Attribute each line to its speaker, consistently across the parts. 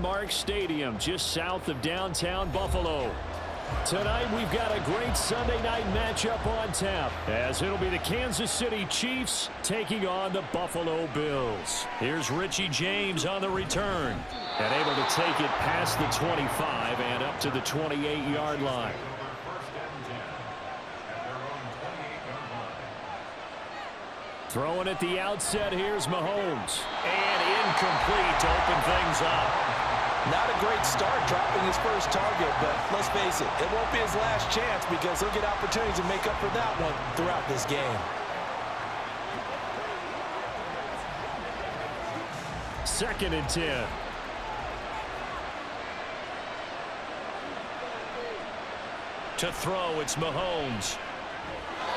Speaker 1: Highmark Stadium, just south of downtown Buffalo. Tonight, we've got a great Sunday night matchup on tap, as it'll be the Kansas City Chiefs taking on the Buffalo Bills. Here's Richie James on the return, and able to take it past the 25 and up to the 28-yard line. Throwing at the outset, here's Mahomes. And incomplete to open things up.
Speaker 2: Not a great start dropping his first target, but let's face it, it won't be his last chance because he'll get opportunities to make up for that one throughout this game.
Speaker 1: Second and 10. To throw, it's Mahomes.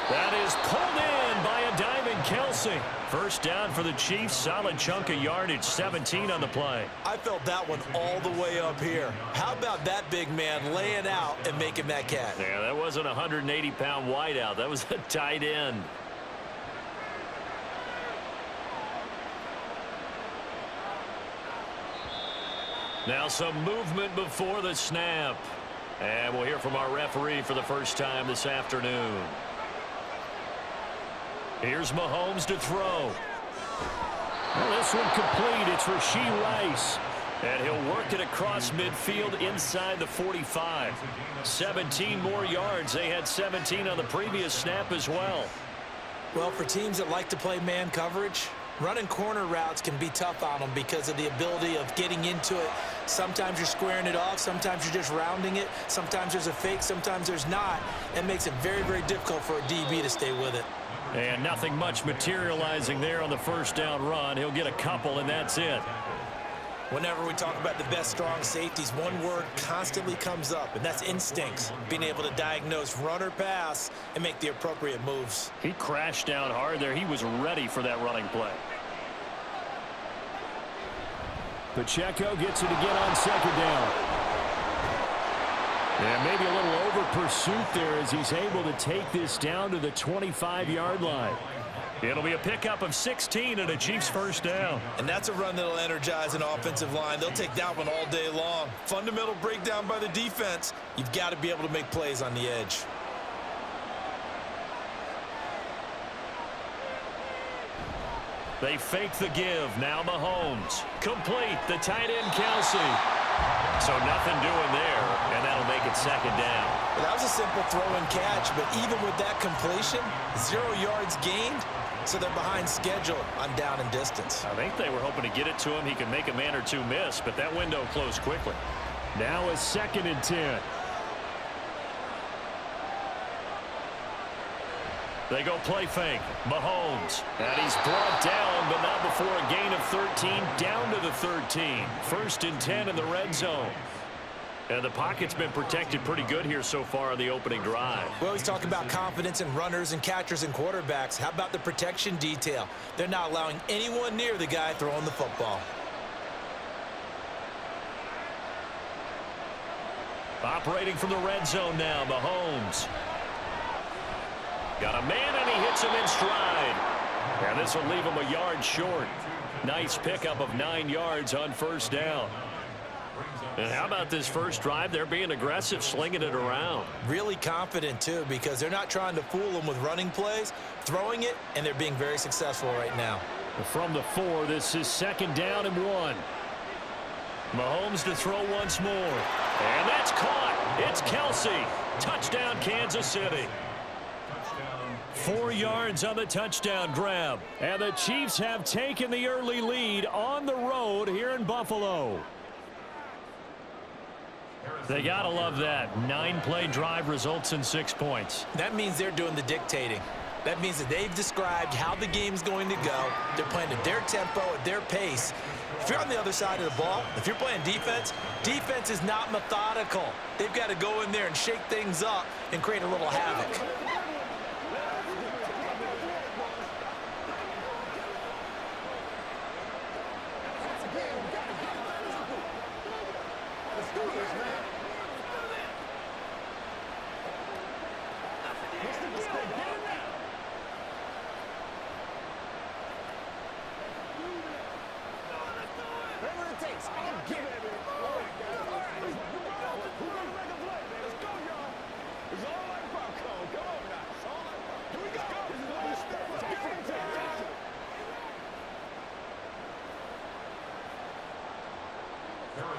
Speaker 1: That is pulled in by a diving Kelsey. First down for the Chiefs. Solid chunk of yardage. 17 on the play.
Speaker 2: I felt that one all the way up here. How about that big man laying out and making that catch?
Speaker 1: Yeah, that wasn't a 180-pound wideout. That was a tight end. Now some movement before the snap. And we'll hear from our referee for the first time this afternoon. Here's Mahomes to throw. Well, this one complete. It's Rashee Rice. And he'll work it across midfield inside the 45. 17 more yards. They had 17 on the previous snap as well.
Speaker 2: Well, for teams that like to play man coverage, running corner routes can be tough on them because of the ability of getting into it. Sometimes you're squaring it off. Sometimes you're just rounding it. Sometimes there's a fake. Sometimes there's not. It makes it very, very difficult for a DB to stay with it.
Speaker 1: And nothing much materializing there on the first down run. He'll get a couple, and that's it.
Speaker 2: Whenever we talk about the best strong safeties, one word constantly comes up, and that's instincts. Being able to diagnose run or pass and make the appropriate moves.
Speaker 1: He crashed down hard there. He was ready for that running play. Pacheco gets it again on second down. And maybe a little over pursuit there as he's able to take this down to the 25-yard line. It'll be a pickup of 16 and a Chiefs first down.
Speaker 2: And that's a run that'll energize an offensive line. They'll take that one all day long. Fundamental breakdown by the defense. You've got to be able to make plays on the edge.
Speaker 1: They fake the give. Now Mahomes. Complete. The tight end Kelsey. So nothing doing there, and that'll make it second down.
Speaker 2: Well, that was a simple throw and catch, but even with that completion, 0 yards gained, so they're behind schedule on down and distance.
Speaker 1: I think they were hoping to get it to him. He could make a man or two miss, but that window closed quickly. Now a second and 10. They go play fake. Mahomes. And he's brought down, but not before a gain of 13, down to the 13. First and 10 in the red zone. And the pocket's been protected pretty good here so far on the opening drive.
Speaker 2: We always talk about confidence in runners and catchers and quarterbacks. How about the protection detail? They're not allowing anyone near the guy throwing the football.
Speaker 1: Operating from the red zone now, Mahomes. Got a man, and he hits him in stride. And this will leave him a yard short. Nice pickup of 9 yards on first down. And how about this first drive? They're being aggressive, slinging it around.
Speaker 2: Really confident, too, because they're not trying to fool them with running plays, throwing it, and they're being very successful right now.
Speaker 1: From the 4, this is second down and 1. Mahomes to throw once more. And that's caught. It's Kelsey. Touchdown, Kansas City. 4 yards on the touchdown grab. And the Chiefs have taken the early lead on the road here in Buffalo. They got to love that. 9-play drive results in 6 points.
Speaker 2: That means they're doing the dictating. That means that they've described how the game's going to go. They're playing at their tempo, at their pace. If you're on the other side of the ball, if you're playing defense, defense is not methodical. They've got to go in there and shake things up and create a little havoc.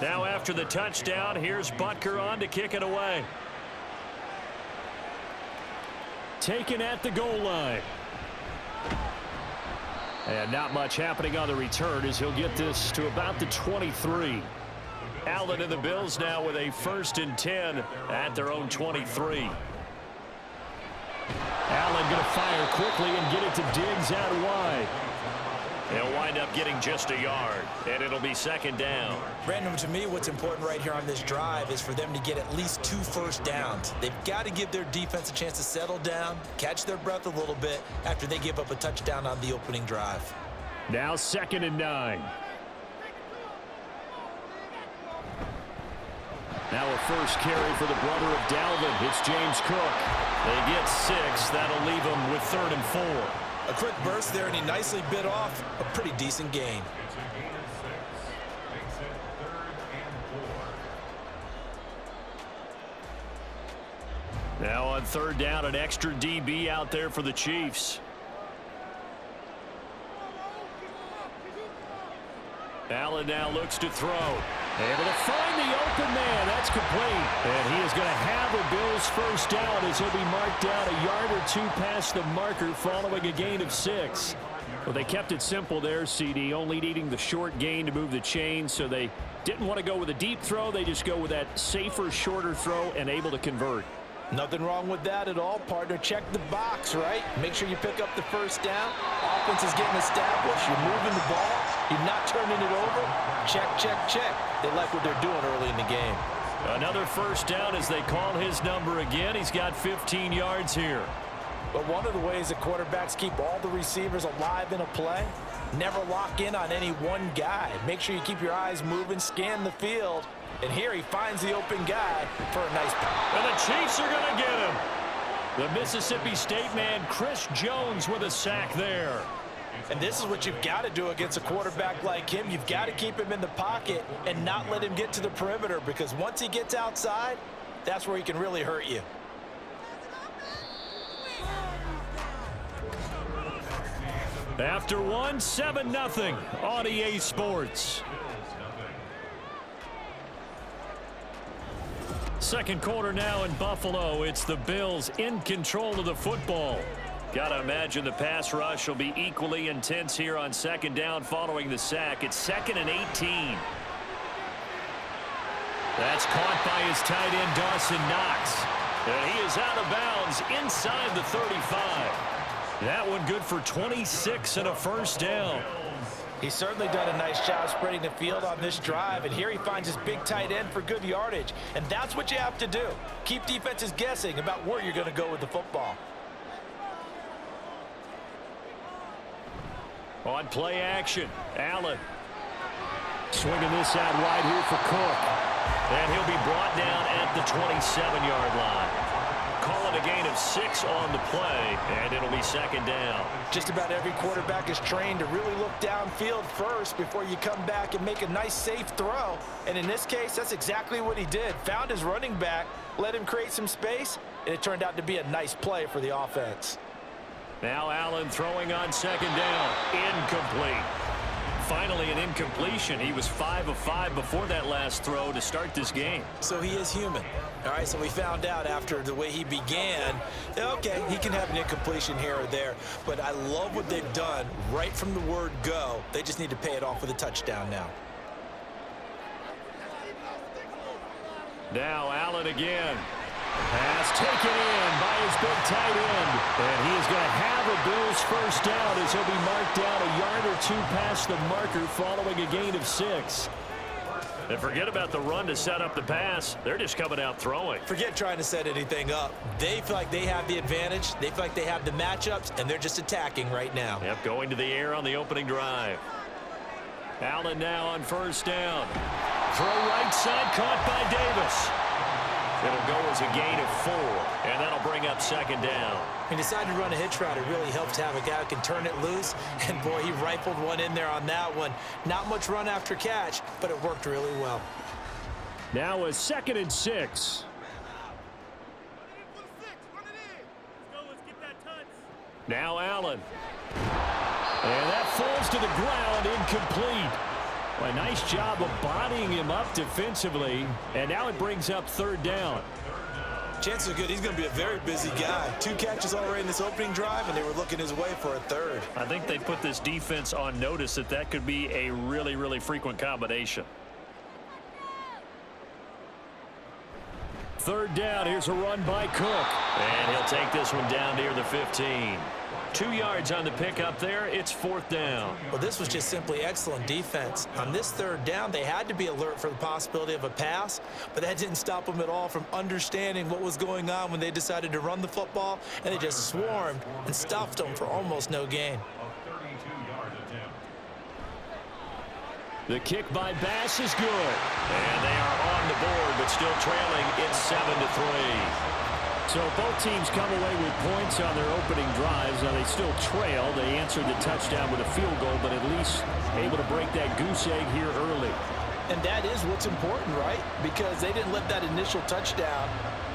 Speaker 1: Now after the touchdown, here's Butker on to kick it away. Taken at the goal line. And not much happening on the return as he'll get this to about the 23. Allen and the Bills now with a 1st and 10 at their own 23. Allen going to fire quickly and get it to Diggs out wide. He'll wind up getting just a yard, and it'll be 2nd down.
Speaker 2: Brandon, to me, what's important right here on this drive is for them to get at least 2 first downs. They've got to give their defense a chance to settle down, catch their breath a little bit after they give up a touchdown on the opening drive.
Speaker 1: Now 2nd and 9. Now a first carry for the brother of Dalvin. It's James Cook. They get 6. That'll leave them with 3rd and 4.
Speaker 2: A quick burst there, and he nicely bit off a pretty decent gain.
Speaker 1: Now on 3rd down, an extra DB out there for the Chiefs. Allen now looks to throw. Able to find the open man. That's complete. And he is going to have a Bills 1st down as he'll be marked down a yard or 2 past the marker following a gain of 6. Well, they kept it simple there, CD, only needing the short gain to move the chain, so they didn't want to go with a deep throw. They just go with that safer, shorter throw and able to convert.
Speaker 2: Nothing wrong with that at all, partner. Check the box, right? Make sure you pick up the 1st down. Offense is getting established. You're moving the ball. You're not turning it over. Check, check, check. They like what they're doing early in the game.
Speaker 1: Another 1st down as they call his number again. He's got 15 yards here.
Speaker 2: But one of the ways that quarterbacks keep all the receivers alive in a play, never lock in on any one guy. Make sure you keep your eyes moving, scan the field. And here he finds the open guy for a nice pass.
Speaker 1: And the Chiefs are going to get him. The Mississippi State man, Chris Jones, with a sack there.
Speaker 2: And this is what you've got to do against a quarterback like him. You've got to keep him in the pocket and not let him get to the perimeter, because once he gets outside, that's where he can really hurt you.
Speaker 1: After 7-0 on EA Sports. 2nd quarter now in Buffalo. It's the Bills in control of the football. Got to imagine the pass rush will be equally intense here on 2nd down following the sack. It's 2nd and 18. That's caught by his tight end, Dawson Knox. And he is out of bounds inside the 35. That one good for 26 and a 1st down.
Speaker 2: He's certainly done a nice job spreading the field on this drive, and here he finds his big tight end for good yardage. And that's what you have to do. Keep defenses guessing about where you're going to go with the football.
Speaker 1: On play action, Allen. Swinging this out wide here for Cook. And he'll be brought down at the 27-yard line. Call it a gain of 6 on the play, and it'll be 2nd down.
Speaker 2: Just about every quarterback is trained to really look downfield first before you come back and make a nice, safe throw. And in this case, that's exactly what he did. Found his running back, let him create some space, and it turned out to be a nice play for the offense.
Speaker 1: Now Allen throwing on 2nd down. Incomplete. Finally an incompletion. He was 5 of 5 before that last throw to start this game.
Speaker 2: So he is human. All right, so we found out after the way he began, okay, he can have an incompletion here or there, but I love what they've done right from the word go. They just need to pay it off with a touchdown now.
Speaker 1: Now Allen again. Pass taken in by his big tight end. And he is going to have a Bills 1st down as he'll be marked down a yard or 2 past the marker following a gain of 6. And forget about the run to set up the pass. They're just coming out throwing.
Speaker 2: Forget trying to set anything up. They feel like they have the advantage. They feel like they have the matchups, and they're just attacking right now.
Speaker 1: Yep, going to the air on the opening drive. Allen now on 1st down. Throw right side, caught by Davis. It'll go as a gain of 4, and that'll bring up 2nd down.
Speaker 2: He decided to run a hitch route. It really helps to have a guy who can turn it loose, and boy, he rifled one in there on that one. Not much run after catch, but it worked really well.
Speaker 1: Now a 2nd and 6. Now Allen. And that falls to the ground, incomplete. Well, a nice job of bodying him up defensively, and now it brings up third down.
Speaker 2: Chances are good he's going to be a very busy guy. 2 catches already in this opening drive, and they were looking his way for a third.
Speaker 1: I think they put this defense on notice that that could be a really, really frequent combination. Third down, here's a run by Cook. And he'll take this one down near the 15. 2 yards on the pickup there. It's fourth down.
Speaker 2: Well, this was just simply excellent defense. On this third down, they had to be alert for the possibility of a pass, but that didn't stop them at all from understanding what was going on when they decided to run the football, and they just swarmed and stuffed them for almost no gain.
Speaker 1: The kick by Bass is good. And they are on the board, but still trailing. It's 7-3. So both teams come away with points on their opening drives. Now they still trail. They answered the touchdown with a field goal, but at least able to break that goose egg here early.
Speaker 2: And that is what's important, right? Because they didn't let that initial touchdown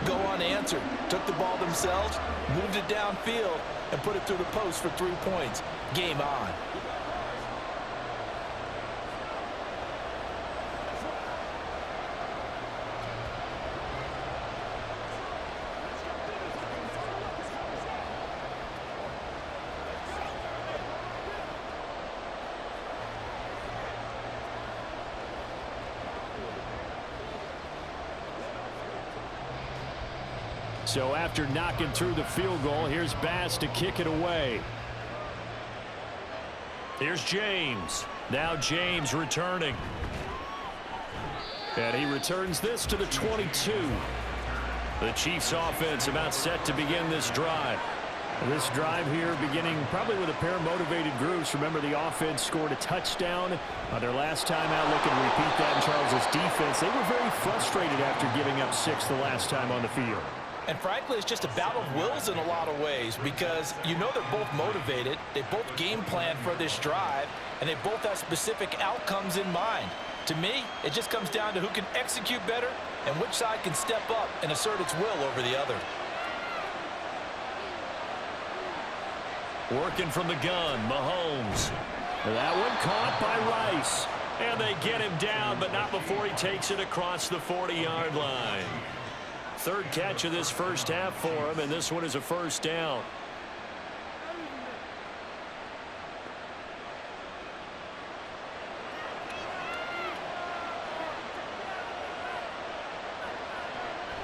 Speaker 2: go unanswered. Took the ball themselves, moved it downfield, and put it through the post for 3 points. Game on.
Speaker 1: So after knocking through the field goal, here's Bass to kick it away. Here's James. Now James returning. And he returns this to the 22. The Chiefs offense about set to begin this drive. This drive here beginning probably with a pair of motivated groups. Remember, the offense scored a touchdown on their last time out. Looking to repeat that in Charles's defense. They were very frustrated after giving up 6 the last time on the field.
Speaker 2: And frankly, it's just a battle of wills in a lot of ways because you know they're both motivated. They both game plan for this drive, and they both have specific outcomes in mind. To me, it just comes down to who can execute better and which side can step up and assert its will over the other.
Speaker 1: Working from the gun, Mahomes. That one caught by Rice. And they get him down, but not before he takes it across the 40-yard line. Third catch of this first half for him, and this one is a first down.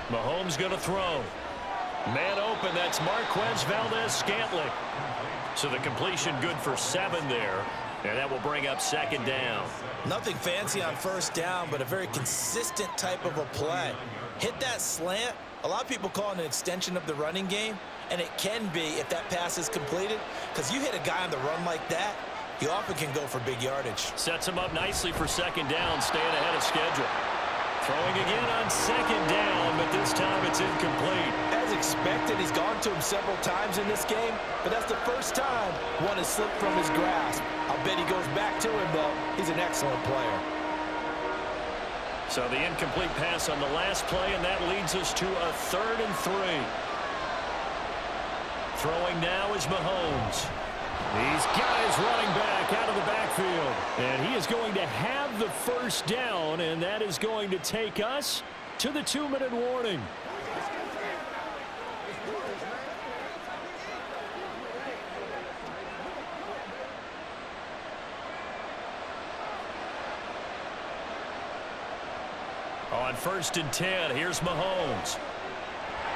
Speaker 1: Mahomes going to throw. Man open, that's Marquez Valdez-Scantling. So the completion good for 7 there, and that will bring up second down.
Speaker 2: Nothing fancy on first down, but a very consistent type of a play. Hit that slant. A lot of people call it an extension of the running game, and it can be if that pass is completed, because you hit a guy on the run like that, you often can go for big yardage.
Speaker 1: Sets him up nicely for second down, staying ahead of schedule. Throwing again on second down, but this time it's incomplete.
Speaker 2: As expected, he's gone to him several times in this game, but that's the first time one has slipped from his grasp. I'll bet he goes back to him, though. He's an excellent player.
Speaker 1: So the incomplete pass on the last play, and that leads us to a 3rd and 3. Throwing now is Mahomes. These guys running back out of the backfield. And he is going to have the first down, and that is going to take us to the 2-minute warning. On 1st and 10, here's Mahomes.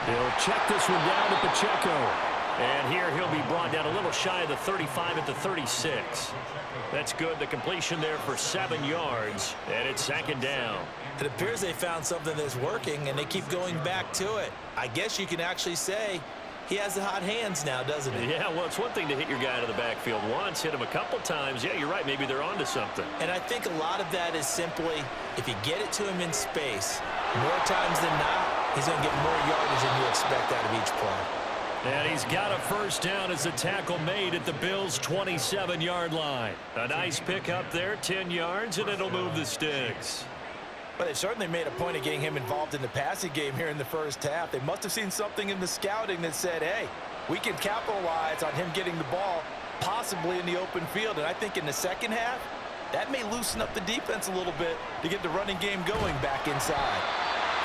Speaker 1: He'll check this one down to Pacheco. And here he'll be brought down a little shy of the 35 at the 36. That's good. The completion there for 7 yards, and it's second down.
Speaker 2: It appears they found something that's working, and they keep going back to it. I guess you can actually say he has the hot hands now, doesn't he?
Speaker 1: Yeah, well, it's one thing to hit your guy out of the backfield once, hit him a couple times. Yeah, you're right. Maybe they're onto something.
Speaker 2: And I think a lot of that is simply if you get it to him in space, more times than not, he's going to get more yardage than you expect out of each play.
Speaker 1: And he's got a first down as the tackle made at the Bills' 27-yard line. A nice pickup there, 10 yards, and it'll move the sticks.
Speaker 2: But they certainly made a point of getting him involved in the passing game here in the first half. They must have seen something in the scouting that said, hey, we can capitalize on him getting the ball possibly in the open field. And I think in the second half, That may loosen up the defense a little bit to get the running game going back inside.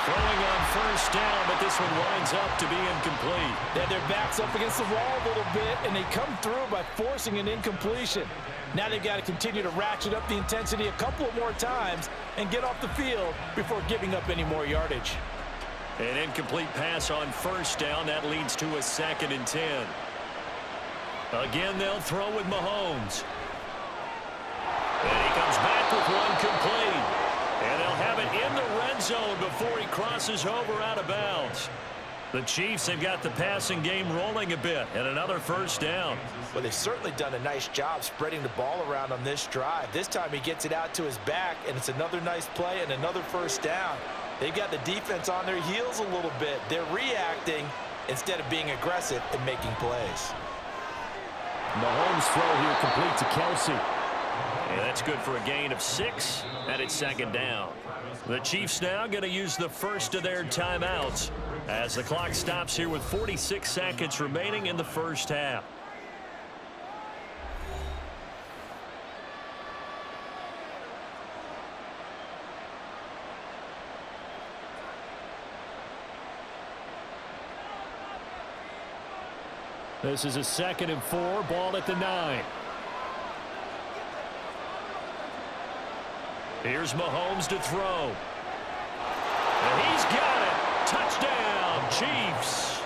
Speaker 1: Throwing on first down, but this one winds up to be incomplete.
Speaker 2: They had their backs up against the wall a little bit, and they come through by forcing an incompletion. Now they've got to continue to ratchet up the intensity a couple of more times and get off the field before giving up any more yardage.
Speaker 1: An incomplete pass on first down. That leads to a 2nd and 10. Again, they'll throw with Mahomes. And he comes back with one complete. And they'll have it in the red zone before he crosses over out of bounds. The Chiefs have got the passing game rolling a bit, and another first down.
Speaker 2: Well, they've certainly done a nice job spreading the ball around on this drive. This time he gets it out to his back, and it's another nice play and another first down. They've got the defense on their heels a little bit. They're reacting instead of being aggressive and making plays.
Speaker 1: Mahomes' throw here complete to Kelsey. And that's good for a gain of 6, and it's 2nd down. The Chiefs now going to use the first of their timeouts as the clock stops here with 46 seconds remaining in the first half. This is a 2nd and 4, ball at the 9. Here's Mahomes to throw. And he's got it. Touchdown, Chiefs.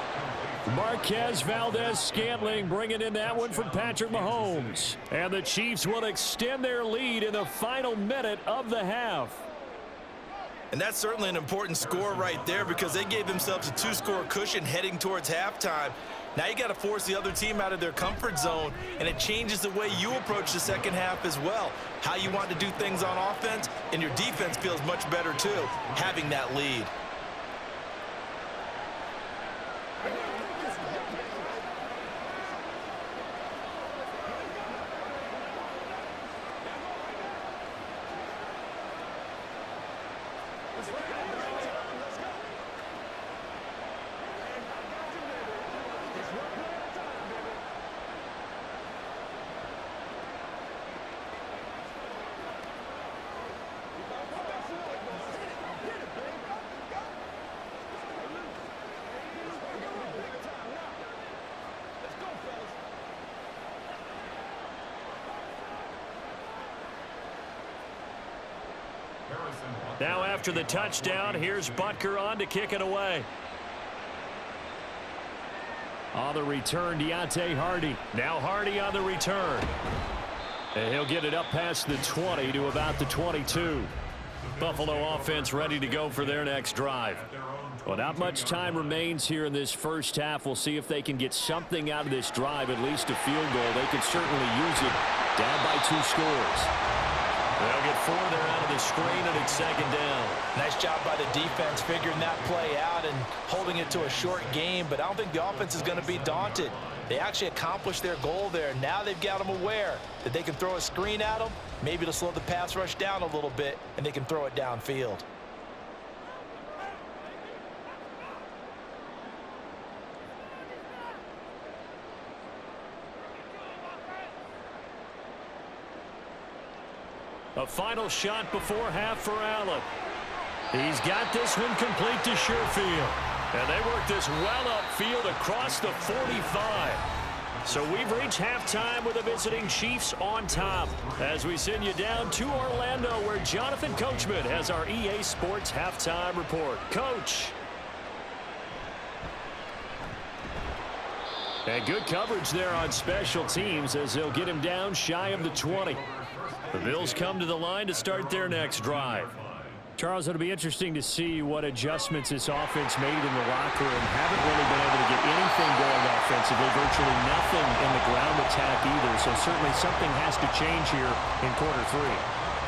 Speaker 1: Marquez Valdez-Scantling bringing in that one from Patrick Mahomes. And the Chiefs will extend their lead in the final minute of the half.
Speaker 2: And that's certainly an important score right there because they gave themselves a 2-score cushion heading towards halftime. Now you got to force the other team out of their comfort zone, and it changes the way you approach the second half as well. How you want to do things on offense, and your defense feels much better too, having that lead.
Speaker 1: Now after the touchdown, here's Butker on to kick it away. On the return, Deontay Hardy. Now Hardy on the return. And he'll get it up past the 20 to about the 22. Buffalo offense ready to go for their next drive. Well, not much time remains here in this first half. We'll see if they can get something out of this drive, at least a field goal. They could certainly use it down by 2 scores. They'll get 4 there out of the screen, and it's 2nd down.
Speaker 2: Nice job by the defense figuring that play out and holding it to a short game, but I don't think the offense is going to be daunted. They actually accomplished their goal there. Now they've got them aware that they can throw a screen at them, maybe to slow the pass rush down a little bit, and they can throw it downfield.
Speaker 1: A final shot before half for Allen. He's got this one complete to Sherfield. And they work this well upfield across the 45. So we've reached halftime with the visiting Chiefs on top. As we send you down to Orlando, where Jonathan Coachman has our EA Sports halftime report. Coach. And good coverage there on special teams as they'll get him down shy of the 20. The Bills come to the line to start their next drive. Charles, it'll be interesting to see what adjustments this offense made in the locker room. Haven't really been able to get anything going offensively, virtually nothing in the ground attack either. So certainly something has to change here in quarter 3.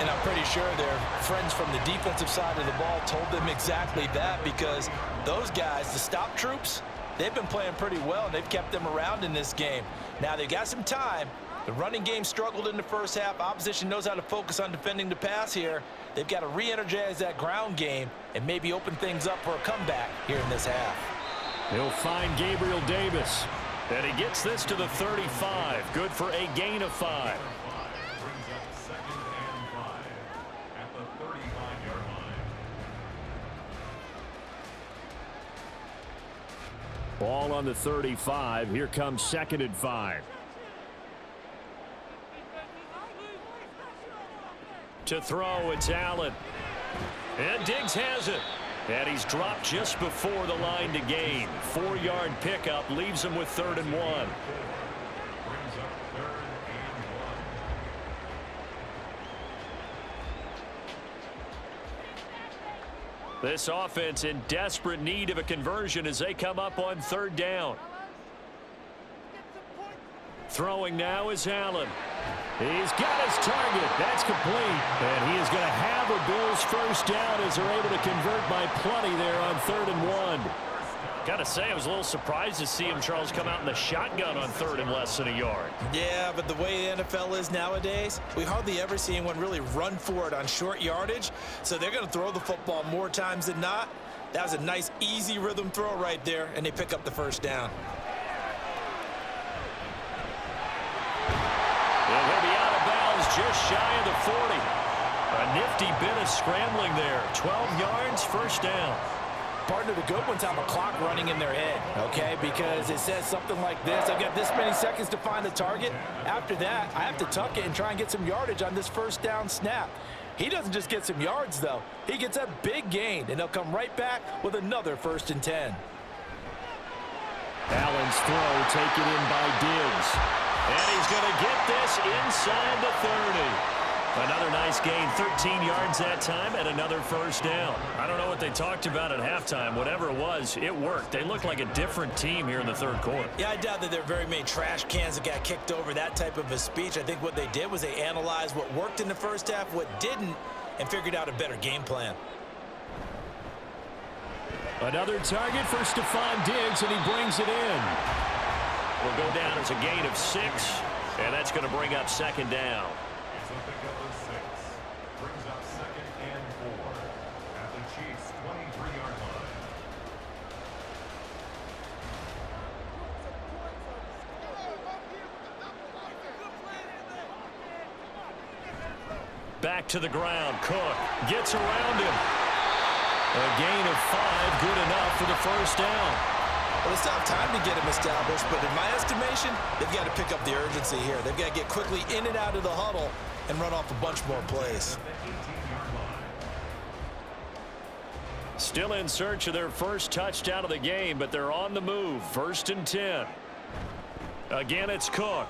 Speaker 2: And I'm pretty sure their friends from the defensive side of the ball told them exactly that, because those guys, the stop troops, they've been playing pretty well, and they've kept them around in this game. Now they've got some time. The running game struggled in the first half. Opposition knows how to focus on defending the pass here. They've got to re-energize that ground game and maybe open things up for a comeback here in this half.
Speaker 1: He'll find Gabriel Davis. And he gets this to the 35. Good for a gain of 5. Ball on the 35. Here comes 2nd and 5. To throw, it's Allen. And Diggs has it. And he's dropped just before the line to gain. 4-yard pickup leaves him with 3rd and 1. This offense in desperate need of a conversion as they come up on 3rd down. Throwing now is Allen. He's got his target. That's complete. And he is going to have a Bills first down as they're able to convert by plenty there on 3rd and 1. Got to say, I was a little surprised to see him, Charles, come out in the shotgun on 3rd and less than a yard.
Speaker 2: Yeah, but the way the NFL is nowadays, we hardly ever see anyone really run for it on short yardage. So they're going to throw the football more times than not. That was a nice, easy rhythm throw right there, and they pick up the first down.
Speaker 1: And he'll be out of bounds just shy of the 40. A nifty bit of scrambling there. 12 yards, first down.
Speaker 3: Partner, the good ones have a clock running in their head, okay? Because it says something like this. I've got this many seconds to find the target. After that, I have to tuck it and try and get some yardage on this first down snap. He doesn't just get some yards, though. He gets a big gain, and they'll come right back with another 1st and 10.
Speaker 1: Allen's throw taken in by Diggs. And he's going to get this inside the 30. Another nice gain, 13 yards that time, and another first down. I don't know what they talked about at halftime. Whatever it was, it worked. They looked like a different team here in the 3rd quarter.
Speaker 2: Yeah, I doubt that there are very many trash cans that got kicked over, that type of a speech. I think what they did was they analyzed what worked in the first half, what didn't, and figured out a better game plan.
Speaker 1: Another target for Stephon Diggs, and he brings it in. Will go down as a gain of 6, and that's going to bring up 2nd down. Back to the ground. Cook gets around him. A gain of 5, good enough for the first down.
Speaker 2: Well, it's not time to get him established, but in my estimation, they've got to pick up the urgency here. They've got to get quickly in and out of the huddle and run off a bunch more plays.
Speaker 1: Still in search of their first touchdown of the game, but they're on the move. 1st and 10. Again, it's Cook.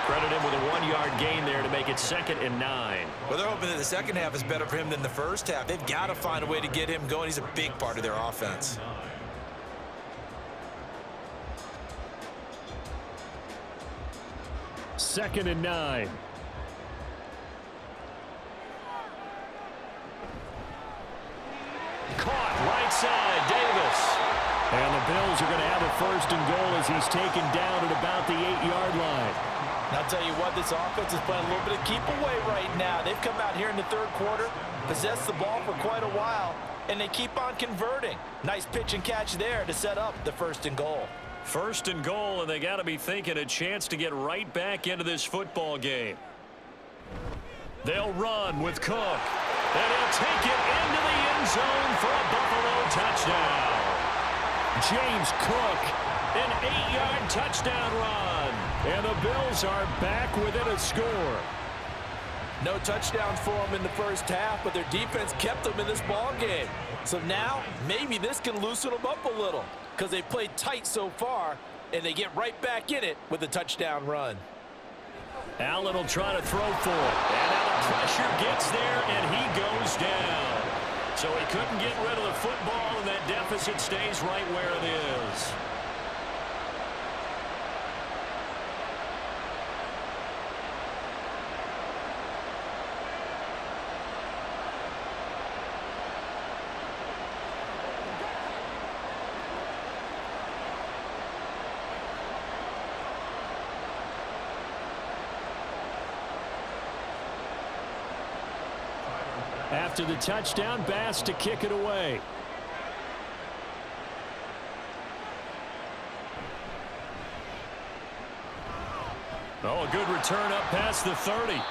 Speaker 1: Credit him with a 1-yard gain there to make it 2nd and 9.
Speaker 2: Well, they're hoping that the second half is better for him than the first half. They've got to find a way to get him going. He's a big part of their offense.
Speaker 1: Second and 9. Caught right side, Davis. And the Bills are going to have a 1st and goal as he's taken down at about the 8-yard line.
Speaker 3: And I'll tell you what, this offense is playing a little bit of keep away right now. They've come out here in the 3rd quarter, possessed the ball for quite a while, and they keep on converting. Nice pitch and catch there to set up the 1st and goal.
Speaker 1: 1st and goal, and they got to be thinking a chance to get right back into this football game. They'll run with Cook, and he'll take it into the end zone for a Buffalo touchdown. James Cook, an 8-yard touchdown run, and the Bills are back within a score.
Speaker 3: No touchdowns for them in the first half, but their defense kept them in this ball game. So now, maybe this can loosen them up a little because they played tight so far, and they get right back in it with a touchdown run.
Speaker 1: Allen will try to throw for it, and now the pressure gets there, and he goes down. So he couldn't get rid of the football, and that deficit stays right where it is. After the touchdown, Bass to kick it away. Oh, a good return up past the 30.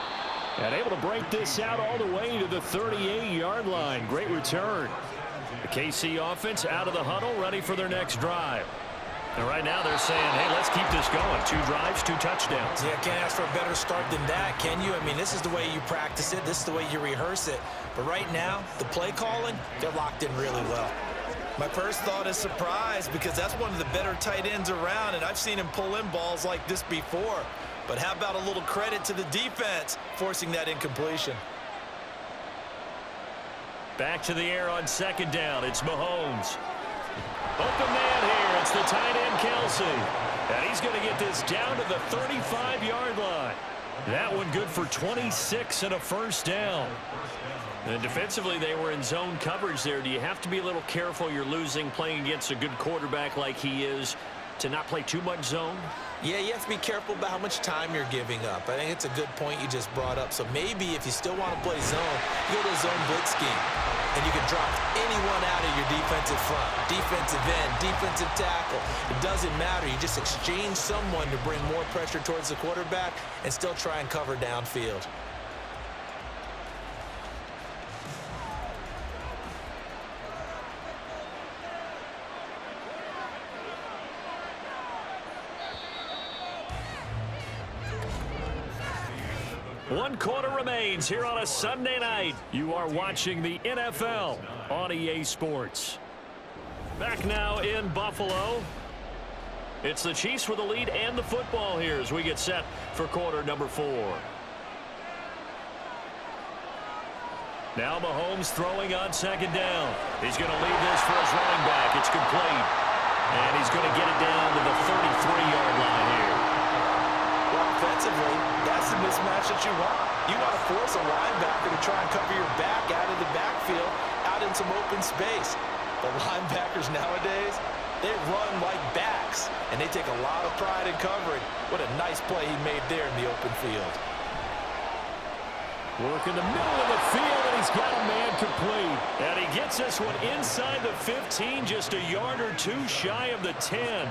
Speaker 1: And able to break this out all the way to the 38-yard line. Great return. The KC offense out of the huddle, ready for their next drive. And right now they're saying, hey, let's keep this going. 2 drives, 2 touchdowns.
Speaker 2: Yeah, can't ask for a better start than that, can you? I mean, this is the way you practice it. This is the way you rehearse it. But right now, the play calling, they're locked in really well. My first thought is surprise, because that's one of the better tight ends around, and I've seen him pull in balls like this before. But how about a little credit to the defense forcing that incompletion?
Speaker 1: Back to the air on 2nd down. It's Mahomes. Open man here. It's the tight end, Kelsey. And he's going to get this down to the 35-yard line. That one good for 26 and a first down. And defensively, they were in zone coverage there. Do you have to be a little careful? You're losing playing against a good quarterback like he is to not play too much zone?
Speaker 2: Yeah, you have to be careful about how much time you're giving up. I think it's a good point you just brought up. So maybe if you still want to play zone, you go to a zone blitz scheme. And you can drop anyone out of your defensive front, defensive end, defensive tackle. It doesn't matter. You just exchange someone to bring more pressure towards the quarterback and still try and cover downfield.
Speaker 1: One quarter remains here on a Sunday night. You are watching the NFL on EA Sports. Back now in Buffalo. It's the Chiefs with the lead and the football here as we get set for quarter number 4. Now Mahomes throwing on 2nd down. He's going to lead this for his running back. It's complete. And he's going to get it down to the 33-yard line here.
Speaker 2: Well, offensively, that's the mismatch that you want. You want to force a linebacker to try and cover your back out of the backfield, out in some open space. The linebackers nowadays, they run like backs, and they take a lot of pride in covering. What a nice play he made there in the open field.
Speaker 1: Work in the middle of the field, and he's got a man complete. And he gets this one inside the 15, just a yard or 2 shy of the 10.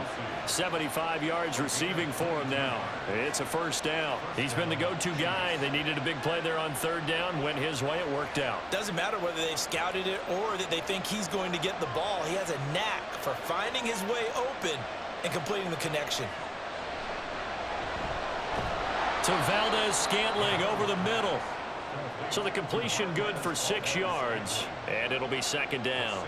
Speaker 1: 75 yards receiving for him now. It's a first down. He's been the go-to guy. They needed a big play there on 3rd down. Went his way. It worked out.
Speaker 2: Doesn't matter whether they've scouted it or that they think he's going to get the ball. He has a knack for finding his way open and completing the connection.
Speaker 1: To Valdez-Scantling over the middle. So the completion good for 6 yards, and it'll be 2nd down.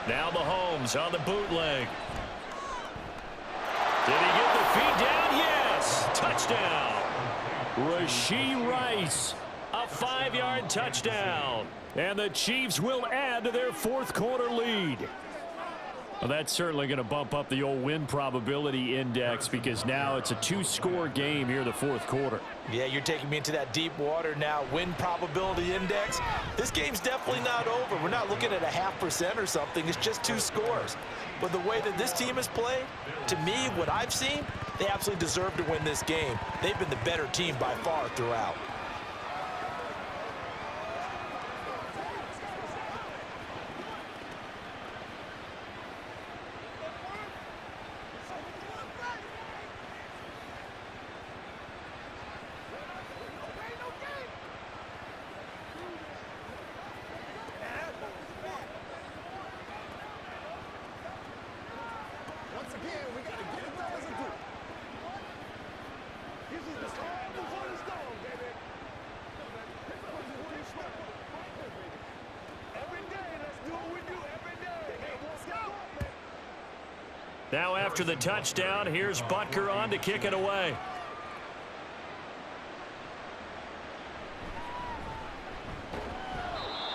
Speaker 1: Now Mahomes on the bootleg. Did he get the feet down? Yes! Touchdown! Rashee Rice, a 5-yard touchdown. And the Chiefs will add to their 4th quarter lead. Well, that's certainly going to bump up the old win probability index because now it's a 2-score game here in the 4th quarter.
Speaker 2: Yeah, you're taking me into that deep water now. Win probability index. This game's definitely not over. We're not looking at a 0.5% or something. It's just 2 scores. But the way that this team has played, to me, what I've seen, they absolutely deserve to win this game. They've been the better team by far throughout.
Speaker 1: Now after the touchdown, here's Butker on to kick it away.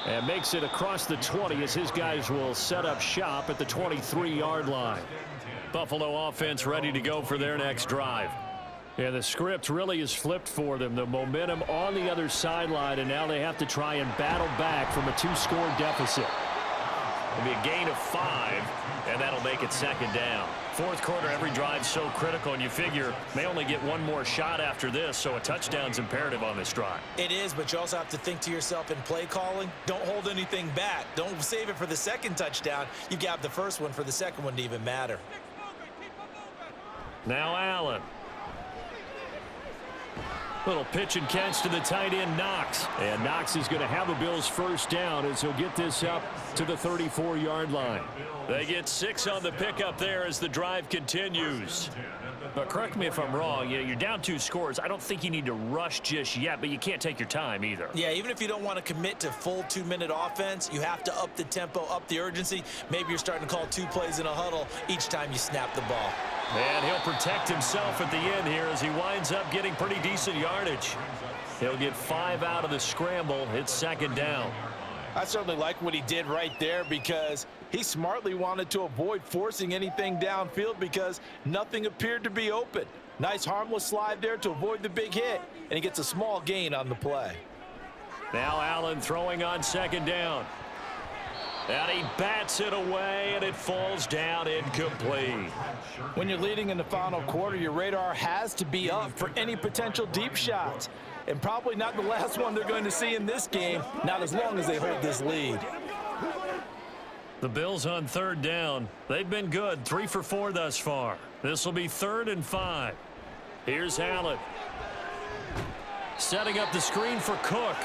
Speaker 1: And makes it across the 20 as his guys will set up shop at the 23-yard line. Buffalo offense ready to go for their next drive. And the script really is flipped for them. The momentum on the other sideline, and now they have to try and battle back from a 2-score deficit. It'll be a gain of 5, and that'll make it 2nd down. Fourth quarter, every drive's so critical, and you figure may only get one more shot after this, so a touchdown's imperative on this drive.
Speaker 2: It is, but you also have to think to yourself in play calling, don't hold anything back. Don't save it for the second touchdown. You got the first one for the second one to even matter.
Speaker 1: Now Allen. Little pitch and catch to the tight end, Knox. And Knox is going to have the Bills' first down as he'll get this up to the 34-yard line. They get 6 on the pickup there as the drive continues. But correct me if I'm wrong, you're down 2 scores. I don't think you need to rush just yet, but you can't take your time either.
Speaker 2: Yeah, even if you don't want to commit to full 2-minute offense, you have to up the tempo, up the urgency. Maybe you're starting to call 2 plays in a huddle each time you snap the ball.
Speaker 1: And he'll protect himself at the end here as he winds up getting pretty decent yardage. He'll get 5 out of the scramble. It's 2nd down.
Speaker 3: I certainly like what he did right there because he smartly wanted to avoid forcing anything downfield because nothing appeared to be open. Nice harmless slide there to avoid the big hit, and he gets a small gain on the play.
Speaker 1: Now Allen throwing on 2nd down. And he bats it away, and it falls down incomplete.
Speaker 3: When you're leading in the final quarter, your radar has to be up for any potential deep shots. And probably not the last one they're going to see in this game, not as long as they hold this lead.
Speaker 1: The Bills on 3rd down. They've been good, 3 for 4 thus far. This will be 3rd and 5. Here's Allen. Setting up the screen for Cook.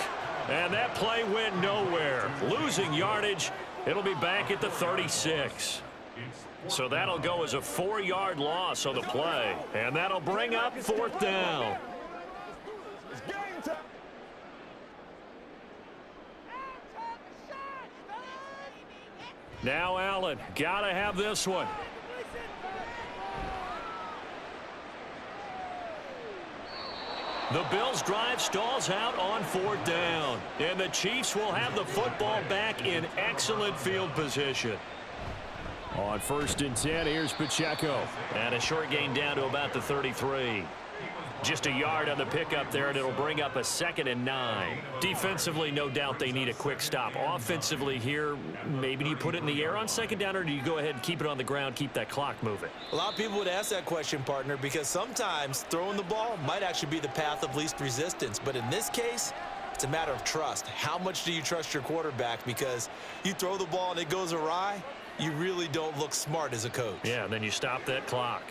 Speaker 1: And that play went nowhere. Losing yardage. It'll be back at the 36. So that'll go as a 4-yard loss on the play. And that'll bring up 4th down. Now Allen, gotta have this one. The Bills' drive stalls out on 4th down. And the Chiefs will have the football back in excellent field position. On 1st and 10, here's Pacheco. And a short gain down to about the 33. Just a yard on the pickup there, and it'll bring up a 2nd and 9. Defensively, no doubt they need a quick stop. Offensively here, maybe do you put it in the air on 2nd down, or do you go ahead and keep it on the ground, keep that clock moving?
Speaker 2: A lot of people would ask that question, partner, because sometimes throwing the ball might actually be the path of least resistance. But in this case, it's a matter of trust. How much do you trust your quarterback? Because you throw the ball and it goes awry, you really don't look smart as a coach.
Speaker 1: Yeah, and then you stop that clock.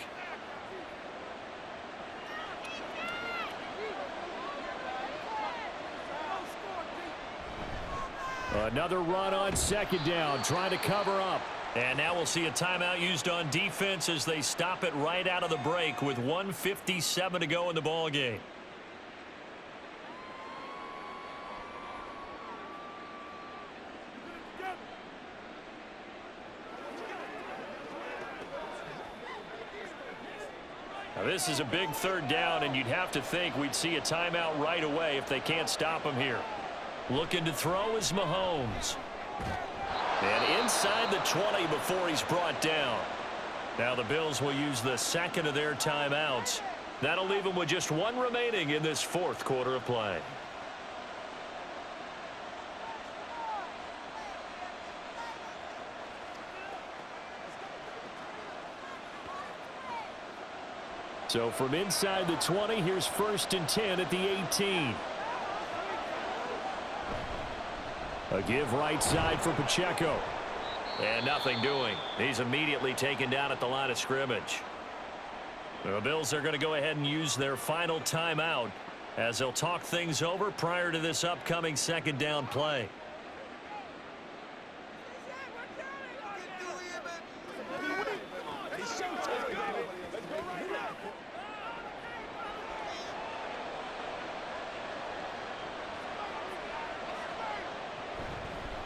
Speaker 1: Another run on 2nd down, trying to cover up. And now we'll see a timeout used on defense as they stop it right out of the break with 1:57 to go in the ball game. Now this is a big 3rd down, and you'd have to think we'd see a timeout right away if they can't stop him here. Looking to throw is Mahomes. And inside the 20 before he's brought down. Now the Bills will use the 2nd of their timeouts. That'll leave them with just 1 remaining in this 4th quarter of play. So from inside the 20, here's 1st and 10 at the 18. A give right side for Pacheco. And nothing doing. He's immediately taken down at the line of scrimmage. The Bills are going to go ahead and use their final timeout as they'll talk things over prior to this upcoming 2nd down play.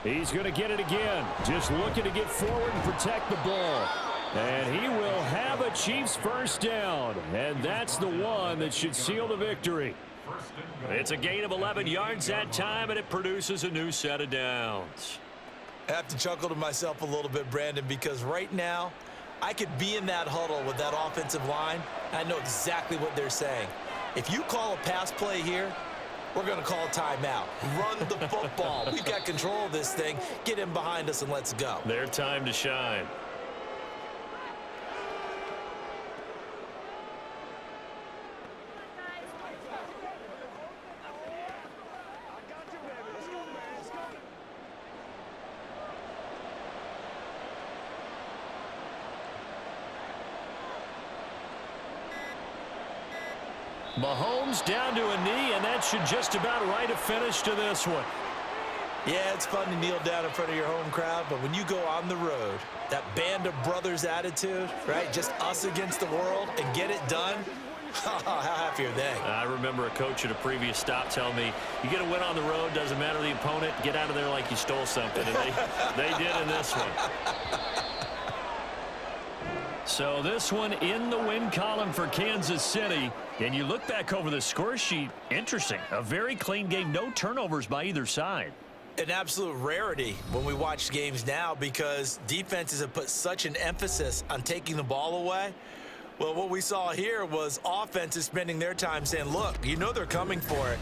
Speaker 1: He's going to get it again. Just looking to get forward and protect the ball. And he will have a Chiefs first down. And that's the one that should seal the victory. It's a gain of 11 yards that time, and it produces a new set of downs.
Speaker 2: I have to chuckle to myself a little bit, Brandon, because right now I could be in that huddle with that offensive line. I know exactly what they're saying. If you call a pass play here, we're going to call timeout. Run the football. We've got control of this thing. Get in behind us and let's go.
Speaker 1: Their time to shine. Mahomes down to a knee, and that should just about write a finish to this one.
Speaker 2: Yeah, it's fun to kneel down in front of your home crowd, but when you go on the road, that band of brothers attitude, right, just us against the world, and get it done, how happy are they?
Speaker 1: I remember a coach at a previous stop telling me, you get a win on the road, doesn't matter the opponent, get out of there like you stole something, and they did in this one. So this one in the win column for Kansas City. And you look back over the score sheet, interesting. A very clean game, no turnovers by either side.
Speaker 2: An absolute rarity when we watch games now because defenses have put such an emphasis on taking the ball away. Well, what we saw here was offenses spending their time saying, look, you know they're coming for it.